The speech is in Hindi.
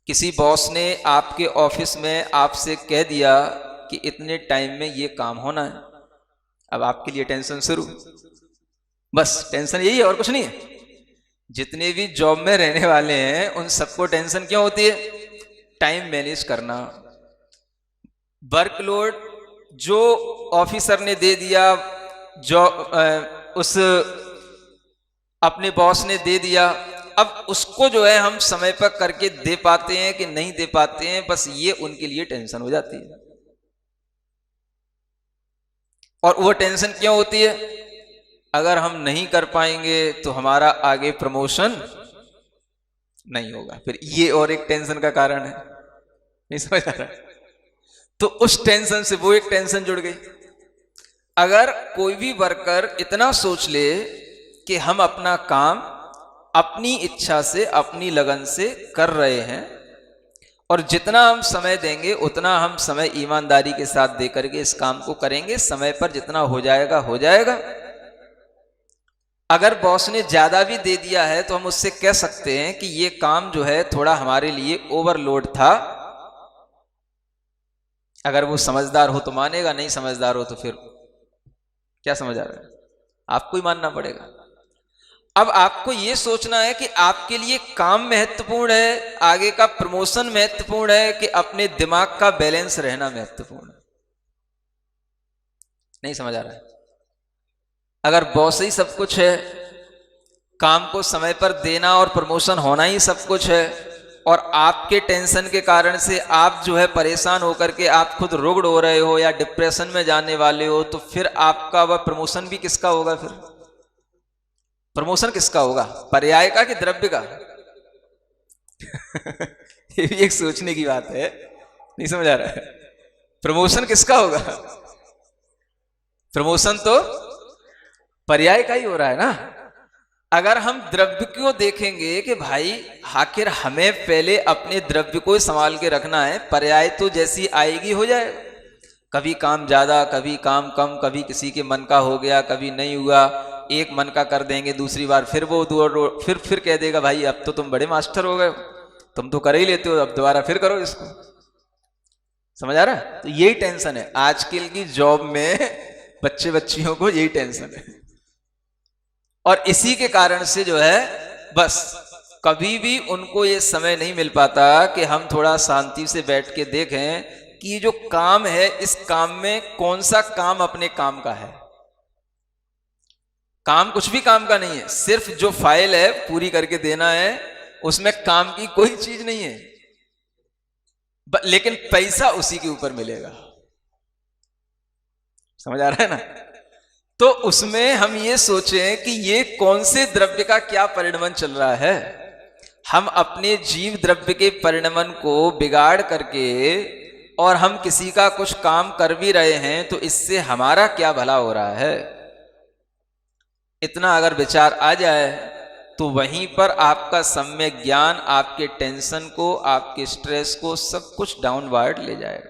किसी बॉस ने आपके ऑफिस में आपसे कह दिया कि इतने टाइम में ये काम होना है। अब आपके लिए टेंशन शुरू। बस टेंशन यही है और कुछ नहीं है। जितने भी जॉब में रहने वाले हैं उन सबको टेंशन क्यों होती है? टाइम मैनेज करना। वर्कलोड जो ऑफिसर ने दे दिया, जो उस अपने बॉस ने दे दिया, अब उसको जो है हम समय पर करके दे पाते हैं कि नहीं दे पाते हैं, बस ये उनके लिए टेंशन हो जाती है। और वो टेंशन क्यों होती है? अगर हम नहीं कर पाएंगे तो हमारा आगे प्रमोशन नहीं होगा, फिर ये और एक टेंशन का कारण है। नहीं समझ आ रहा? तो उस टेंशन से वो एक टेंशन जुड़ गई। अगर कोई भी वर्कर इतना सोच ले कि हम अपना काम अपनी इच्छा से, अपनी लगन से कर रहे हैं और जितना हम समय देंगे उतना हम समय ईमानदारी के साथ दे करके इस काम को करेंगे, समय पर जितना हो जाएगा हो जाएगा। अगर बॉस ने ज्यादा भी दे दिया है तो हम उससे कह सकते हैं कि ये काम जो है थोड़ा हमारे लिए ओवरलोड था। अगर वो समझदार हो तो मानेगा, नहीं समझदार हो तो फिर क्या समझ आ रहा है? आपको ही मानना पड़ेगा। अब आपको यह सोचना है कि आपके लिए काम महत्वपूर्ण है, आगे का प्रमोशन महत्वपूर्ण है, कि अपने दिमाग का बैलेंस रहना महत्वपूर्ण है। नहीं समझ आ रहा है? अगर बॉस ही सब कुछ है, काम को समय पर देना और प्रमोशन होना ही सब कुछ है, और आपके टेंशन के कारण से आप जो है परेशान होकर के आप खुद रुग्ण हो रहे हो या डिप्रेशन में जाने वाले हो, तो फिर आपका वह प्रमोशन भी किसका होगा? फिर प्रमोशन किसका होगा? पर्याय का कि द्रव्य का? ये भी एक सोचने की बात है। नहीं समझ आ रहा है? प्रमोशन किसका होगा? प्रमोशन तो पर्याय का ही हो रहा है ना। अगर हम द्रव्य को देखेंगे कि भाई आखिर हमें पहले अपने द्रव्य को संभाल के रखना है, पर्याय तो जैसी आएगी हो जाए। कभी काम ज्यादा, कभी काम कम, कभी किसी के मन का हो गया, कभी नहीं हुआ। एक मन का कर देंगे, दूसरी बार फिर वो फिर कह देगा भाई अब तो तुम बड़े मास्टर हो गए, तुम तो कर ही लेते हो, अब दोबारा फिर करो इसको। समझ आ रहा है? तो यही टेंशन है आजकल की जॉब में, बच्चे बच्चियों को यही टेंशन है। और इसी के कारण से जो है बस कभी भी उनको ये समय नहीं मिल पाता कि हम थोड़ा शांति से बैठ के देखें कि जो काम है इस काम में कौन सा काम अपने काम का है। काम कुछ भी काम का नहीं है, सिर्फ जो फाइल है पूरी करके देना है, उसमें काम की कोई चीज नहीं है, लेकिन पैसा उसी के ऊपर मिलेगा। समझ आ रहा है ना? तो उसमें हम ये सोचें कि ये कौन से द्रव्य का क्या परिणमन चल रहा है। हम अपने जीव द्रव्य के परिणमन को बिगाड़ करके और हम किसी का कुछ काम कर भी रहे हैं तो इससे हमारा क्या भला हो रहा है, इतना अगर विचार आ जाए तो वहीं पर आपका सम्यक ज्ञान आपके टेंशन को, आपके स्ट्रेस को, सब कुछ डाउनवर्ड ले जाएगा।